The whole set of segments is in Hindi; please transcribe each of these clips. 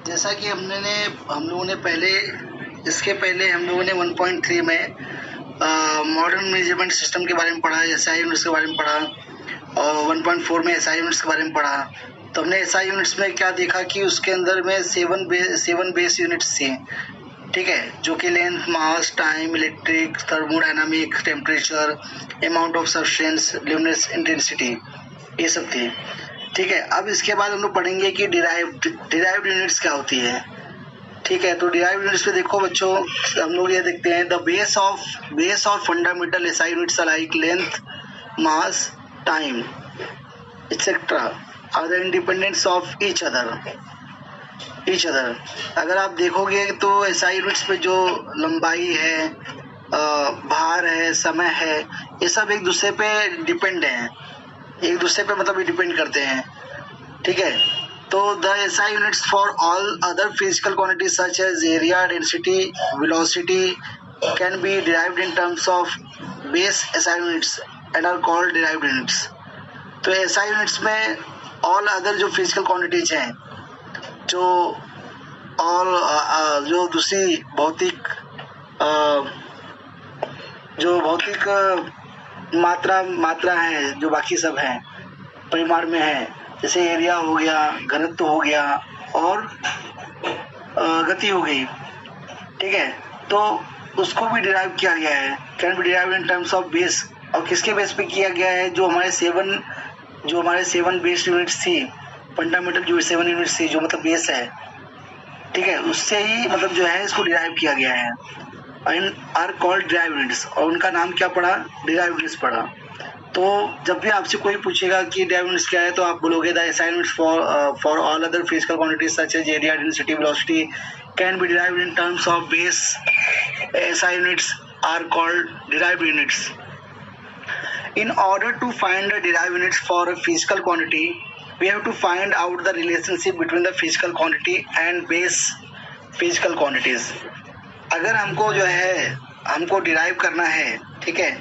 जैसा कि हम लोगों ने पहले, इसके पहले हम लोगों ने 1.3 में मॉडर्न मेजरमेंट सिस्टम के बारे में पढ़ा, एसआई यूनिट्स के बारे में पढ़ा, और 1.4 में एसआई यूनिट्स के बारे में पढ़ा। तो हमने एसआई यूनिट्स में क्या देखा कि उसके अंदर में 7 बेस यूनिट्स थी, ठीक है, जो कि length, mass, time, electric, thermodynamic, temperature, amount of substance, luminous intensity, ये सब थी, ठीक है। अब इसके बाद हम लोग पढ़ेंगे कि डिराइव्ड यूनिट्स क्या होती है, ठीक है। तो डिराइव्ड यूनिट्स पे देखो बच्चों, हम लोग ये देखते हैं, the base of fundamental SI units like length, mass, time etcetera are the independence of each other. अगर आप देखोगे तो एसआई यूनिट्स पे जो लंबाई है, भार है, समय है, ये सब एक दूसरे पे डिपेंड हैं, एक दूसरे पे मतलब ये डिपेंड करते हैं, ठीक है। तो the SI units for all other physical quantities such as area, density, velocity can be derived in terms of base SI units and are called derived units. तो एसआई यूनिट्स में ऑल अदर जो फिजिकल क्वांटिटीज हैं, जो दूसरी भौतिक मात्रा है, जो बाकी सब हैं परिमाण में है, जैसे एरिया हो गया, घनत्व हो गया, और गति हो गई, ठीक है। तो उसको भी डिराइव किया गया है, can be derive in terms of base. और किसके बेस पे किया गया है? जो हमारे सेवन बेस यूनिट्स थी, फंडामेंटल जो 7 यूनिट्स थी, जो मतलब बेस है, ठीक है, उससे ही मतलब जो है इसको डिराइव किया गया है, and are called derive units. और उनका नाम क्या पड़ा? डिराइव यूनिट्स पड़ा। तो जब भी आपसे कोई पूछेगा कि डिराइव यूनिट्स क्या है, तो आप बोलोगे the SI units for all other physical quantities such as area, density, velocity can be derived in terms of base SI units are called derived units. In order to find the derived units for a physical quantity, we have to find out the relationship between the physical quantity and base physical quantities. अगर हमको डिराइव करना है, ठीक है,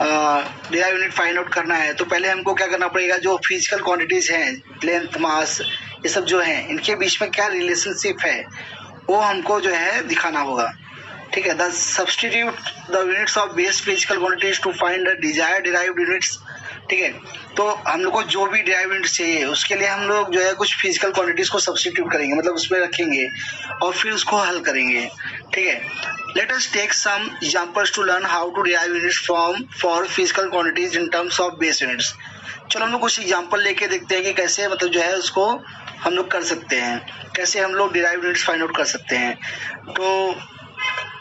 डिराइव यूनिट फाइंड आउट करना है, तो पहले हमको क्या करना पड़ेगा? जो फिजिकल क्वांटिटीज हैं, लेंथ, मास, ये सब जो हैं, इनके बीच में क्या रिलेशनशिप है, वो हमको जो है दिखाना होगा, ठीक है। The substitute the units of base physical quantities to find the desired derived units, ठीक है। तो हम लोग को जो भी डिराइव्ड यूनिट्स चाहिए, उसके लिए हम लोग जो है कुछ फिजिकल क्वांटिटीज को सब्सटीट्यूट करेंगे, मतलब उसमें रखेंगे और फिर उसको हल करेंगे, ठीक है। Let us take some examples to learn how to derive units for physical quantities in terms of base units. चलो हम लोग कुछ एग्जांपल लेके देखते हैं कि कैसे मतलब जो है उसको हम लोग कर सकते हैं, कैसे हम लोग डिराइव्ड यूनिट्स फाइंड आउट कर सकते हैं। तो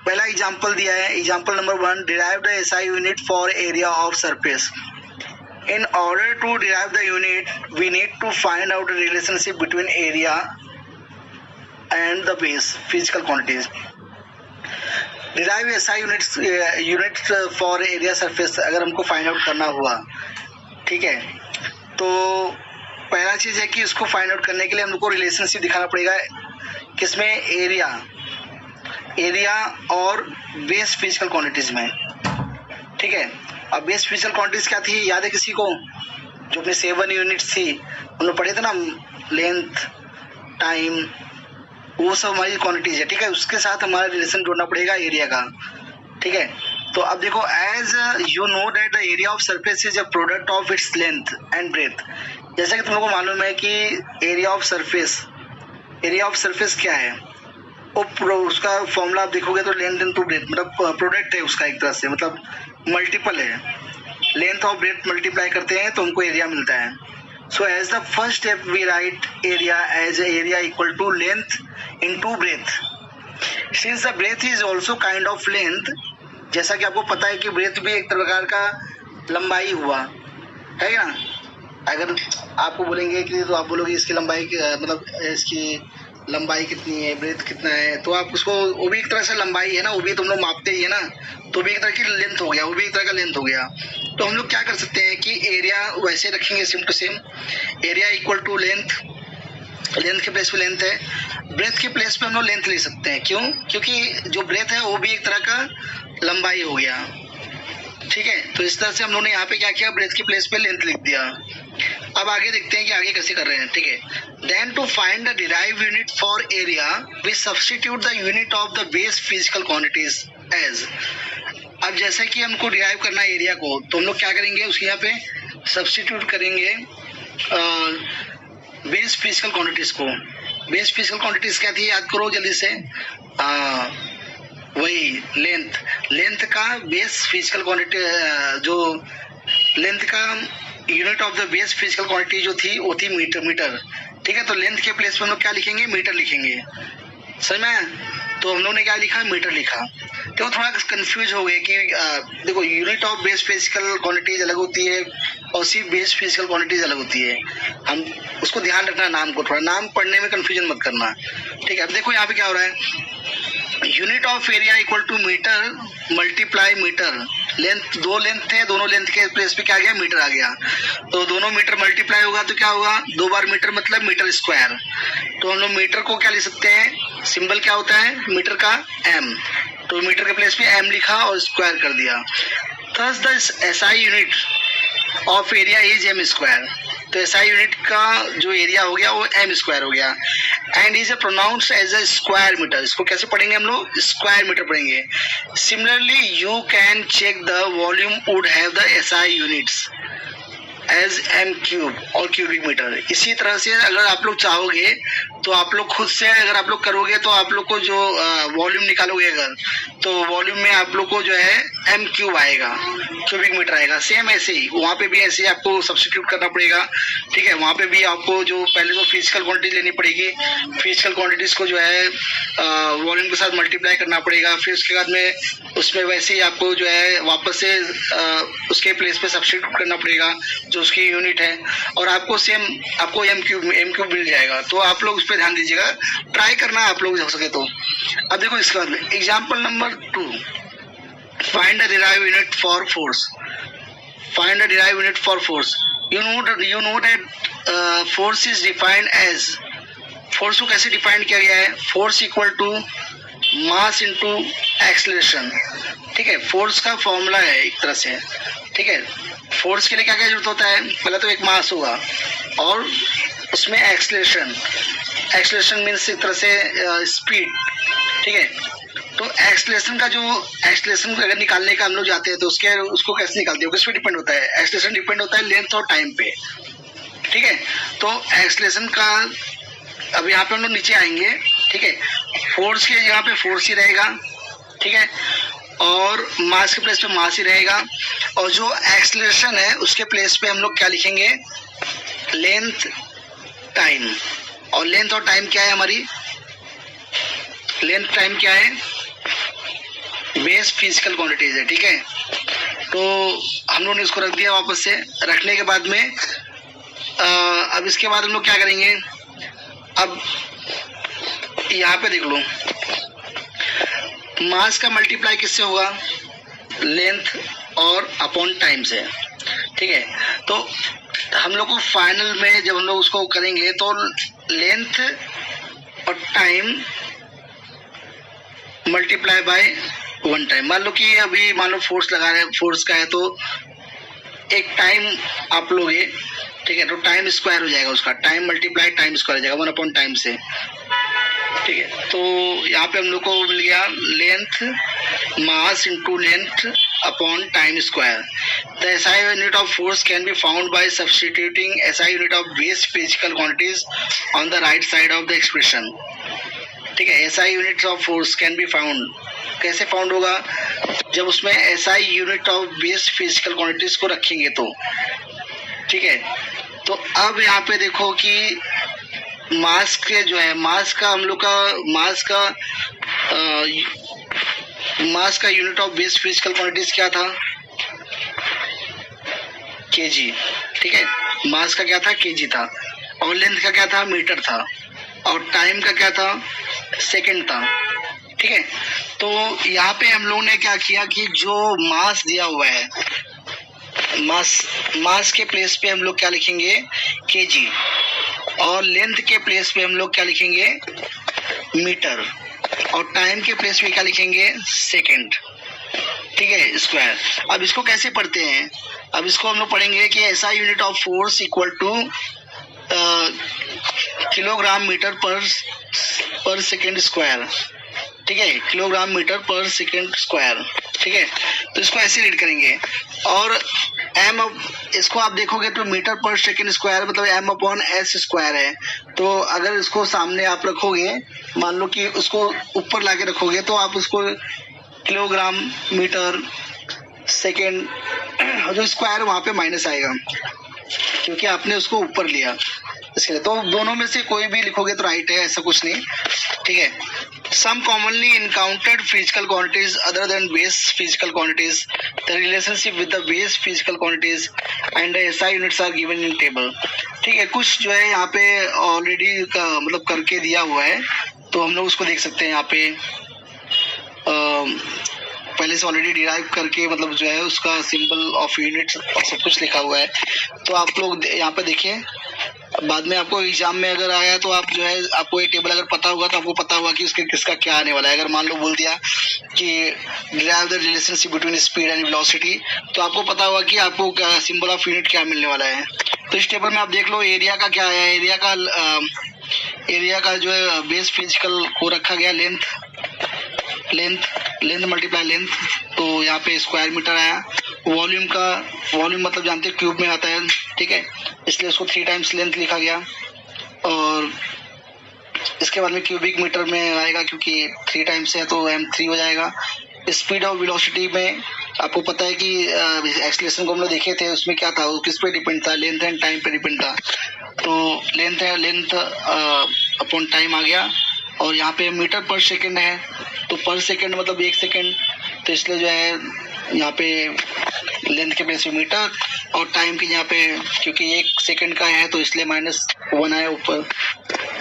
पहला एग्जांपल दिया है, example number 1, derive the SI unit for area of surface. In order to derive the unit, we need to find out the relationship between area and the base physical quantities. Derive SI units for area surface अगर हमको फाइंड आउट करना हुआ, ठीक है, तो पहला चीज है कि उसको फाइंड आउट करने के लिए हमको रिलेशनशिप दिखाना पड़ेगा, किसमें? एरिया और बेस फिजिकल क्वांटिटीज में, ठीक है। अब बेस फिजिकल क्वांटिटीज क्या थी, याद है किसी को? जो अपने 7 यूनिट्स थी, हम लोग पढ़े थे ना, लेंथ, टाइम, वो सब हमारी क्वांटिटीज है, ठीक है। उसके साथ हमारा रिलेशन जोड़ना पड़ेगा एरिया का, ठीक है। तो अब देखो, as you know that the area of surface is a product of its length and breadth. जैसा कि तुम लोगों को मालूम है कि एरिया ऑफ सरफेस क्या है, वो उसका फॉर्मूला आप देखोगे तो लेंथ इनटू ब्रेथ, मतलब प्रोडक्ट है उसका, एक तरह से मतलब मल्टीपल है, लेंथ और ब्रेथ मल्टीप्लाई करते हैं तो हमको एरिया मिलता है। So as the first step we write area as area equal to length into breadth. Since the breadth is also kind of length, जैसा कि आपको पता है कि ब्रेथ भी एक प्रकार का लंबाई हुआ है ना। अगर आपको बोलेंगे कि, तो आप बोलोगे इसकी लंबाई मतलब इसकी लंबाई कितनी है, ब्रेथ कितना है, तो आप उसको, वो भी एक तरह से लंबाई है ना, वो भी तुम लोग मापते ही है ना, तो भी एक तरह की लेंथ हो गया, वो भी एक तरह का लेंथ हो गया। तो हम लोग क्या कर सकते हैं कि एरिया वैसे रखेंगे, same to same, area equal to length के प्लेस पे लेंथ है, ब्रेथ के प्लेस पे हम लोग लेंथ ले सकते हैं। क्यों? क्योंकि जो ब्रेथ है वो भी एक तरह का लंबाई हो गया, ठीक है। तो इस तरह से हम लोगों ने यहाँ पे क्या किया, ब्रेथ के प्लेस पे लेंथ लिख दिया। अब आगे देखते हैं कि आगे कैसे कर रहे हैं, ठीक है। Then to find the derive unit for area we substitute the unit of the base physical quantities as. अब जैसे कि हमको डिराइव करना है एरिया को, तो हम लोग क्या करेंगे, उसके यहाँ पे सब्स्टिट्यूट करेंगे बेस फिजिकल क्वांटिटीज को। बेस फिजिकल क्वांटिटीज क्या थी, याद करो जल्दी से, वही लेंथ का बेस फिजिकल क्वांटिटी, जो लेंथ का unit of the base physical quantity जो थी वो थी मीटर, ठीक है। तो लेंथ के प्लेस पे हम लोग क्या लिखेंगे, मीटर लिखेंगे, समझ में। तो हम लोग ने क्या लिखा, मीटर लिखा। तो थोड़ा कंफ्यूज हो गए कि देखो unit of base physical quantities अलग होती है और सिर्फ बेस फिजिकल क्वांटिटीज अलग होती है। हम उसको ध्यान रखना, नाम को थोड़ा, नाम पढ़ने में कंफ्यूजन मत करना, ठीक है। अब देखो यहाँ पे क्या हो रहा है, unit of area equal to metre multiply metre. Length, दो लेंथ थे, दोनों लेंथ के प्लेस पे क्या गया, मीटर आ गया। तो दोनों मीटर मल्टीप्लाई होगा तो क्या होगा, 2 बार मीटर मतलब मीटर स्क्वायर। तो हम लोग मीटर को क्या लिख सकते हैं, सिंबल क्या होता है मीटर का, एम। तो मीटर के प्लेस पे एम लिखा और स्क्वायर कर दिया। Thus the SI unit of area is m square. तो एसआई यूनिट का जो एरिया हो गया वो एम स्क्वायर हो गया। And is pronounced as a square metre. इसको कैसे पढ़ेंगे हम लोग, स्क्वायर मीटर पढ़ेंगे। Similarly you can check the volume would have the SI units as m cube और क्यूबिक मीटर। इसी तरह से अगर आप लोग चाहोगे तो आप लोग खुद से अगर आप लोग करोगे तो आप लोग को जो वॉल्यूम निकालोगे अगर, तो वॉल्यूम में आप लोग को जो है एम क्यूब आएगा, क्यूबिक मीटर आएगा। सेम ऐसे ही वहाँ पे भी ऐसे ही आपको सब्स्टिट्यूट करना पड़ेगा, ठीक है। वहाँ पे भी आपको जो पहले तो फिजिकल क्वांटिटी लेनी पड़ेगी, फिजिकल क्वांटिटीज को जो है वॉल्यूम के साथ मल्टीप्लाई करना पड़ेगा। फिर उसके बाद में उसमें वैसे ही आपको जो है वापस से उसके प्लेस पे सब्स्टिट्यूट करना पड़ेगा जो उसकी यूनिट है, और आपको सेम आपको एम क्यूब मिल जाएगा। तो आप लोग उस पर ध्यान दीजिएगा, ट्राई करना आप लोग हो सके तो। अब देखो इसके बाद example number 2, find the derive unit for force. Find the derive unit for force. You know that force is defined as, force को कैसे डिफाइन किया गया है, force equal to mass into acceleration, ठीक है। फोर्स का फॉर्मूला है एक तरह से, ठीक है। फोर्स के लिए क्या क्या जरूरत होता है, पहले तो एक मास होगा और उसमें एक्सेलरेशन मीन्स एक तरह से स्पीड, ठीक है। तो एक्सेलरेशन का जो एक्सेलरेशन अगर निकालने का हम लोग जाते हैं तो उसको कैसे निकालते हैं, किस पे डिपेंड होता है, एक्सेलरेशन डिपेंड होता है लेंथ और टाइम पे, ठीक है। तो एक्सेलरेशन का अब यहाँ पे हम लोग नीचे आएंगे, ठीक है। फोर्स के यहाँ पे फोर्स ही रहेगा, ठीक है, और मास के प्लेस पे मास ही रहेगा, और जो एक्सेलरेशन है उसके प्लेस पे हम लोग क्या लिखेंगे, लेंथ टाइम। और लेंथ और टाइम क्या है हमारी, लेंथ टाइम क्या है, बेस फिजिकल क्वांटिटीज है, ठीक है। तो हम लोगों ने इसको रख दिया, वापस से रखने के बाद में अब इसके बाद हम लोग क्या करेंगे, अब यहाँ पे देख लो मास का मल्टीप्लाई किससे होगा, लेंथ और अपॉन टाइम से, ठीक है। तो हम लोग को फाइनल में जब हम लोग उसको करेंगे तो लेंथ और टाइम मल्टीप्लाई बाय 1 टाइम। मान लो कि अभी मान लो फोर्स लगा रहे हैं, फोर्स का है तो एक टाइम आप लोगे, ठीक है, तो टाइम स्क्वायर हो जाएगा उसका, टाइम मल्टीप्लाई टाइम स्क्वायर हो जाएगा 1 अपॉन टाइम से, ठीक है। तो यहाँ पे हम लोग को मिल गया length mass into length upon time square. The SI unit of force can be found by substituting SI unit of base physical quantities on the right side of the expression, ठीक है। SI units of force can be found, कैसे फाउंड होगा, जब उसमें SI unit of base physical quantities को रखेंगे तो, ठीक है। तो अब यहाँ पे देखो कि मास के जो है, मास का हम लोग का मास का unit of base physical quantities क्या था, केजी, ठीक है। मास का क्या था, केजी था, और लेंथ का क्या था, मीटर था, और टाइम का क्या था, सेकंड था, ठीक है। तो यहाँ पे हम लोगों ने क्या किया कि जो मास दिया हुआ है, मास के प्लेस पे हम लोग क्या लिखेंगे, केजी, और लेंथ के प्लेस पे हम लोग क्या लिखेंगे, मीटर, और टाइम के प्लेस पे क्या लिखेंगे, सेकंड, ठीक है, स्क्वायर। अब इसको कैसे पढ़ते हैं? अब इसको हम लोग पढ़ेंगे कि SI unit of force equal to kilogram metre per second square. ठीक है, kilogram metre per second square. ठीक है, तो इसको ऐसे रीड करेंगे। और एम, इसको आप देखोगे तो मीटर पर सेकेंड स्क्वायर मतलब एम अपॉन एस स्क्वायर है। तो अगर इसको सामने आप रखोगे, मान लो कि उसको ऊपर लाके रखोगे, तो आप उसको किलोग्राम मीटर सेकेंड, जो स्क्वायर वहां पे माइनस आएगा क्योंकि आपने उसको ऊपर लिया इसके लिए। तो दोनों में से कोई भी लिखोगे तो राइट है, ऐसा कुछ नहीं। ठीक है, some commonly encountered physical quantities other than base physical quantities, the relationship with the base physical quantities and the SI units are given in table। ठीक है, कुछ जो है यहाँ पे ऑलरेडी मतलब करके दिया हुआ है, तो हम लोग उसको देख सकते हैं यहाँ पे पहले से ऑलरेडी डिराइव करके, मतलब जो है उसका सिंबल ऑफ यूनिट और सब कुछ लिखा हुआ है। तो आप लोग यहाँ पे देखिए, बाद में आपको एग्जाम में अगर आया तो आप जो है, आपको ये टेबल अगर पता होगा तो आपको पता होगा कि उसके किसका क्या आने वाला है। अगर मान लो बोल दिया कि derive the relationship between speed and velocity, तो आपको पता होगा कि आपको क्या सिंबल ऑफ यूनिट क्या मिलने वाला है। तो इस टेबल में आप देख लो एरिया का क्या है। एरिया का जो है बेस फिजिकल को रखा गया लेंथ मल्टीप्लाई लेंथ, तो यहाँ पे स्क्वायर मीटर आया। वॉल्यूम मतलब जानते हैं क्यूब में आता है। ठीक है, इसलिए उसको 3 टाइम्स लेंथ लिखा गया। और इसके बाद में क्यूबिक मीटर में आएगा क्योंकि 3 टाइम्स है तो m3 हो जाएगा। स्पीड और वेलोसिटी में आपको पता है कि एक्सीलरेशन को हम लोग देखे थे, उसमें क्या था, वो किस पे डिपेंड था, लेंथ एंड टाइम पे डिपेंड था। तो लेंथ अपॉन टाइम आ गया। और यहाँ पे मीटर पर सेकेंड है, तो पर सेकेंड मतलब 1 सेकेंड, तो इसलिए जो है यहाँ पे लेंथ के बेस पे मीटर और टाइम की यहाँ पे क्योंकि 1 सेकेंड का है तो इसलिए -1 आया ऊपर।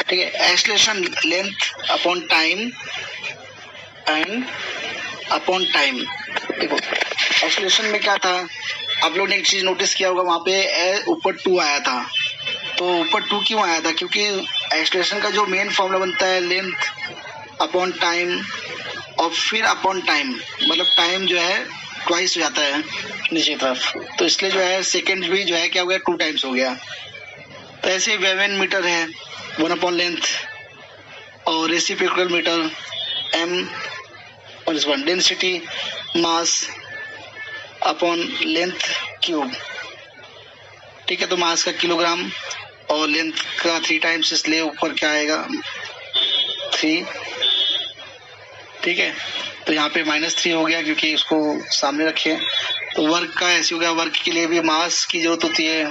ठीक है, acceleration length upon time and upon time. देखो एक्सीलरेशन में क्या था, आप लोग ने एक चीज नोटिस किया होगा, वहां पे ऊपर 2 आया था। तो ऊपर 2 क्यों आया था? क्योंकि एक्सीलरेशन का जो मेन फॉर्मूला बनता है लेंथ अपॉन टाइम और फिर अपॉन टाइम, मतलब टाइम जो है ट्वाइस हो जाता है नीचे तरफ, तो इसलिए जो है सेकेंड भी जो है क्या हो गया, 2 टाइम्स हो गया। तो ऐसे वेवन मीटर है 1 अपॉन लेंथ और रेसिप्रोकल मीटर m और इस 1 density mass upon length cube. ठीक है, तो मास का किलोग्राम और लेंथ का 3 टाइम्स, इसलिए ऊपर क्या आएगा 3। ठीक है, तो यहाँ पे -3 हो गया क्योंकि इसको सामने रखे। तो वर्क का ऐसे हो गया, वर्क के लिए भी मास की जरूरत होती है,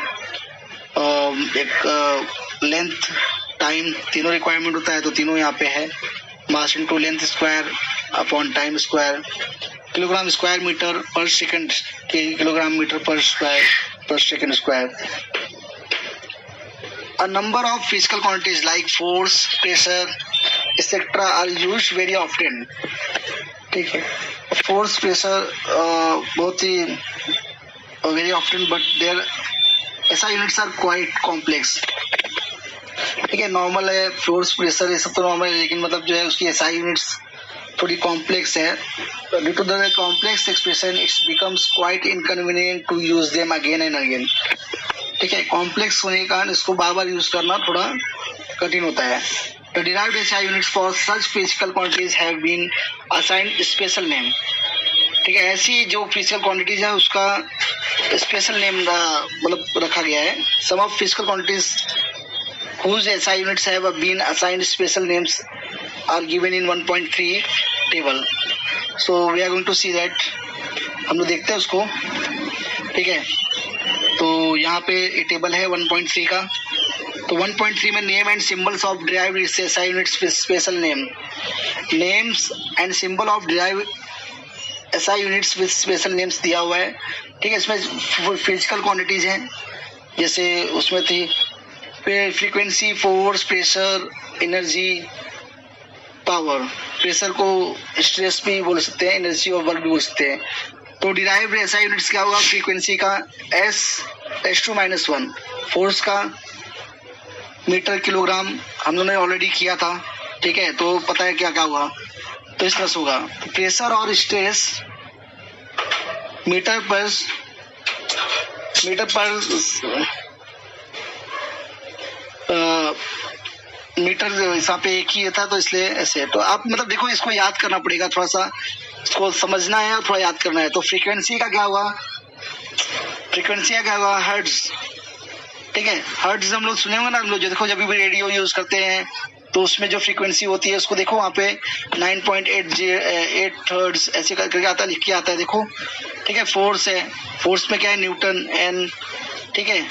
एक लेंथ टाइम तीनों रिक्वायरमेंट होता है, तो तीनों यहाँ पे है। Mass into length square upon time square, kilogram square metre per second के kilogram metre per second square. A number of physical quantities like force, pressure, etc. are used very often। ठीक है, force, pressure बहुत ही very often, but their SI units are quite complex। ठीक है, नॉर्मल है फोर्स प्रेशर ये सब तो नॉर्मल है, लेकिन मतलब जो है उसकी SI यूनिट्स थोड़ी कॉम्प्लेक्स है। Due to the complex expression it's becomes quite inconvenient to use them again and again. ठीक है, कॉम्प्लेक्स होने के कारण इसको बार बार यूज करना थोड़ा कठिन होता है। The derived SI units for such physical quantities have been assigned special name। ठीक है, ऐसी जो फिजिकल क्वांटिटीज है उसका स्पेशल नेम मतलब रखा गया है। Some of physical quantities whose SI units have been assigned special names are given in 1.3 table। So we are going to see that। हम लोग देखते हैं उसको। ठीक है, तो यहाँ पे ये टेबल है 1.3 का। तो 1.3 में name and symbols of derived SI units special names and symbol of derived SI units with special names दिया हुआ है। ठीक है, इसमें फिजिकल क्वांटिटीज हैं, जैसे उसमें थी frequency, force, pressure, energy, power. Pressure को स्ट्रेस भी बोल सकते हैं, एनर्जी और वर्क भी बोल सकते हैं। तो डिराइव्ड SI यूनिट्स क्या होगा, फ्रीक्वेंसी का S/-1, फोर्स का मीटर किलोग्राम हम लोगों ने ऑलरेडी किया था। ठीक है, तो पता है क्या क्या हुआ, तो इस तरह से होगा। प्रेशर और स्ट्रेस मीटर पर मीटर यहाँ पे एक ही था तो इसलिए ऐसे। तो आप मतलब देखो, इसको याद करना पड़ेगा, थोड़ा सा इसको समझना है और थोड़ा याद करना है। तो फ्रीक्वेंसी का क्या हुआ, फ्रीक्वेंसी का क्या हुआ, हर्ट्ज, ठीक है। हर्ट्ज हम लोग सुने होंगे ना, हम लोग जो देखो जब भी रेडियो यूज करते हैं तो उसमें जो फ्रीक्वेंसी होती है उसको देखो वहाँ पे 9.8 हर्ट्ज ऐसे करके आता है, लिख के आता है देखो, ठीक है। फोर्स है, फोर्स में क्या है, न्यूटन, एन, ठीक है।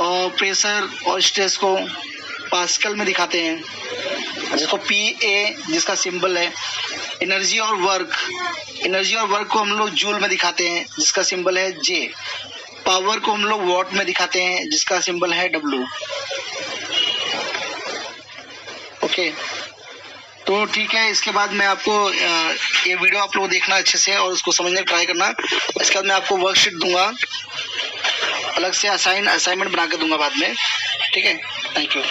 और प्रेशर और स्ट्रेस को पास्कल में दिखाते हैं, जिसको PA जिसका सिंबल है। एनर्जी और वर्क को हम लोग जूल में दिखाते हैं, जिसका सिंबल है J। पावर को हम लोग वॉट में दिखाते हैं, जिसका सिंबल है W। ओके, तो ठीक है। इसके बाद मैं आपको ये वीडियो आप लोग देखना अच्छे से और उसको समझने का ट्राई करना। इसके बाद मैं आपको वर्कशीट दूंगा, अलग से असाइनमेंट बना के दूंगा बाद में, ठीक है। Thank you.